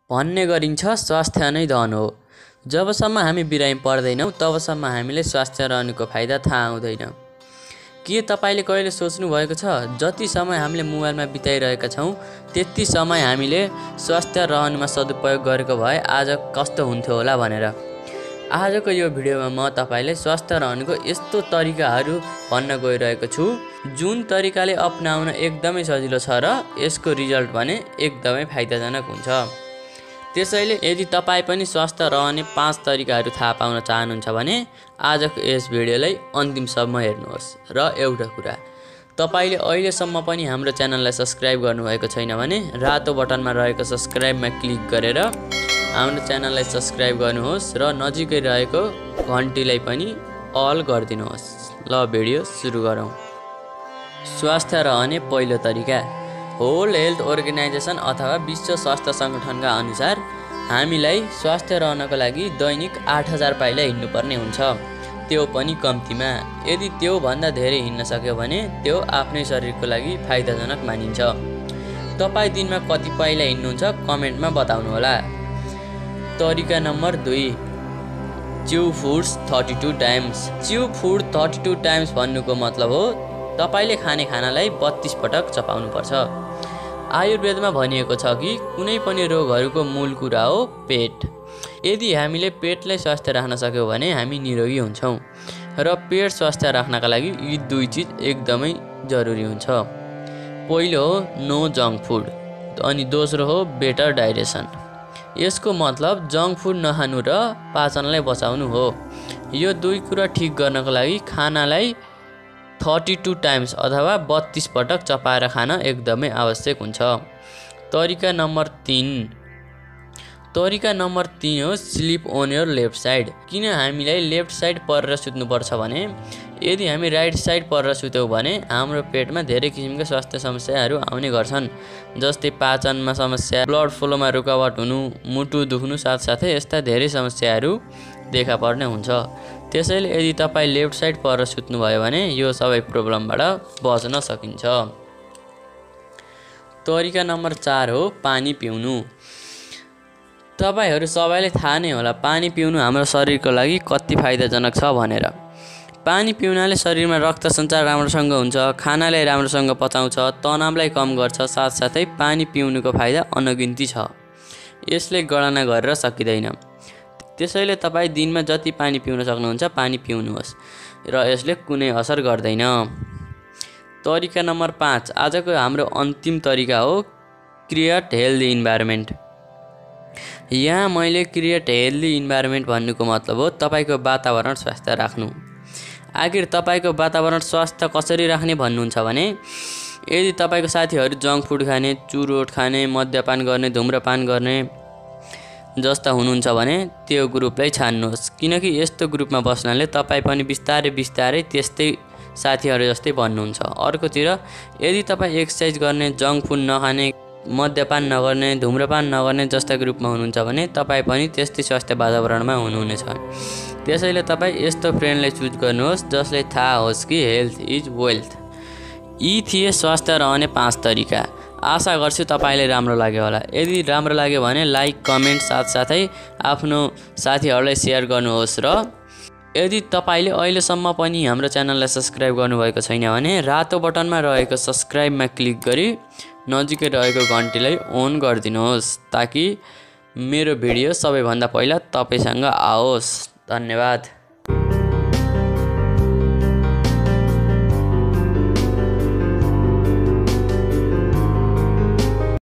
भन्ने गरिन्छ स्वास्थ्य नै धन हो। जबसम्म हामी बिरामी पर्दैनौँ तबसम्म हामीले स्वास्थ्य रहनुको फाइदा थाहा हुँदैन। के तपाईले कहिले सोच्नु भएको छ जति समय हामीले मोबाइलमा बिताइरहेका छौँ त्यति समय हामीले स्वास्थ्य रहनुमा सदुपयोग गरेको भए आज कस्तो हुन्थ्यो होला भनेर। आजको यो भिडियोमा म तपाईलाई स्वास्थ्य रहनुको यस्तो तरिकाहरू भन्न गइरहेको छु जुन तरिकाले अपनाउन एकदमै सजिलो छ र यसको रिजल्ट भने एकदमै फाइदाजनक हुन्छ। त्यसैले यदि तपाई पनि स्वास्थ्य रहने 5 तरिकाहरू थाहा पाउन चाहनुहुन्छ भने आजको यस भिडियोलाई अन्तिमसम्म हेर्नुहोस्। र एउटा कुरा, तपाईले अहिलेसम्म पनि हाम्रो च्यानललाई सब्स्क्राइब गर्नुभएको छैन भने रातो बटनमा रहेको सब्स्क्राइबमा क्लिक गरेर हाम्रो च्यानललाई सब्स्क्राइब गर्नुहोस् र नजिकै रहेको घन्टीलाई पनि अल गरिदिनुहोस्। ल भिडियो सुरु गरौँ। स्वास्थ्य रहने पहिलो तरिका। होल हेल्थ अर्गनाइजेसन अथवा विश्व स्वास्थ्य सङ्गठनका अनुसार हामीलाई स्वास्थ्य रहनको लागि दैनिक 8000 पाइला हिँड्नुपर्ने हुन्छ, त्यो पनि कम्तीमा। यदि त्यो भन्दा धेरै हिँड्न सक्यो भने त्यो आफ्नै शरीरको लागि फाइदाजनक मानिन्छ। तपाई दिनमा कति पाइला हिँड्नुहुन्छ कमेन्टमा बताउनुहोला। तरिका number 2, च्यु foods 32 times. च्यु food 32 times भन्नुको मतलब हो तपाईले खाने खानालाई 32 पटक चपाउनुपर्छ। आयुर्वेदमा भनिएको छ कि कुनै पनि रोगहरूको मूल कुरा हो पेट। यदि हामीले पेटलाई स्वस्थ राख्न सक्यौँ भने हामी निरोगी हुन्छौँ र पेट स्वस्थ राख्नका लागि यी 2 चिज एकदमै जरुरी हुन्छ। पहिलो हो नो जङ्क फुड अनि दोस्रो हो बेटर डाइजेसन। यसको मतलब जङ्क फुड नखानु र पाचनलाई बचाउनु हो। यो 2 कुरा ठिक गर्नको लागि खानालाई 32 टाइम्स अथवा 32 पटक चपाएर खान एकदमै आवश्यक हुन्छ। तरिका नम्बर 3 हो slip on your left side. किन हामीलाई लेफ्ट साइड परेर सुत्नुपर्छ भने यदि हामी राइट साइड परेर सुत्यौँ भने हाम्रो पेटमा धेरै किसिमका स्वास्थ्य समस्याहरू आउने गर्छन्, जस्तै पाचनमा समस्या, ब्लड फ्लोमा रुकावट हुनु, मुटु दुख्नु साथसाथै यस्ता धेरै समस्याहरू देखा पर्ने हुन्छ। त्यसैले यदि तपाई लेफ्ट साइड परेर सुत्नुभयो भने यो सबै प्रब्लमबाट बच्न सकिन्छ। तरिका नम्बर 4 हो पानी पिउनु। तपाईहरू सबैलाई थाहा नै होला पानी पिउनु हाम्रो शरीरको लागि कति फाइदाजनक छ भनेर। पानी पिउनाले शरीरमा रक्त सञ्चार राम्रोसँग हुन्छ, खानालाई राम्रोसँग पचाउँछ, तनावलाई कम गर्छ, साथसाथै पानी पिउनुको फाइदा अनगिन्ती छ। यसले गणना गरेर सकिँदैन। त्यसैले तपाई दिनमा जति पानी पिउन सक्नुहुन्छ पानी पिउनुहोस् र यसले कुनै असर गर्दैन। तरिका नम्बर 5 आजको हाम्रो अन्तिम तरिका हो क्रिएट हेल्दी इन्भाइरोमेन्ट। यहाँ मैले क्रिएट हेल्दी इन्भाइरोमेन्ट भन्नुको मतलब हो तपाईको वातावरण स्वस्थ राख्नु। आखिर तपाईको वातावरण स्वस्थ कसरी राख्ने भन्नुहुन्छ भने यदि तपाईको साथीहरू जङ्क फुड खाने, चुरोट खाने, मद्यपान गर्ने, धुम्रपान गर्ने जस्ता हुनुहुन्छ भने त्यो ग्रुपलाई छान्नुहोस्, किनकि यस्तो ग्रुपमा बस्नाले तपाई पनि बिस्तारै त्यस्तै साथीहरू जस्तै बन्नुहुन्छ। अर्कोतिर यदि तपाई एक्सर्साइज गर्ने, जङ्क फुड नखाने, मद्यपान नगर्ने, धुम्रपान नगर्ने जस्ता ग्रुपमा हुनुहुन्छ भने तपाई पनि त्यस्तै स्वास्थ्य वातावरणमा हुनुहुनेछ। त्यसैले तपाई यस्तो फ्रेन्डलाई चुज गर्नुहोस् जसलाई थाहा होस् कि हेल्थ इज वेल्थ। यी थिए स्वास्थ्य रहने 5 तरिका। आशा गर्छु तपाईलाई राम्रो लाग्यो होला। यदि राम्रो लाग्यो भने लाइक, कमेन्ट साथसाथै आफ्नो साथीहरूलाई सेयर गर्नुहोस् र यदि तपाईले अहिलेसम्म पनि हाम्रो च्यानललाई सब्स्क्राइब गर्नुभएको छैन भने रातो बटनमा रहेको सब्स्क्राइबमा क्लिक गरी नजिकै रहेको घन्टीलाई अन गरिदिनुहोस् ताकि मेरो भिडियो सबैभन्दा पहिला तपाईसँग आओस्। धन्यवाद।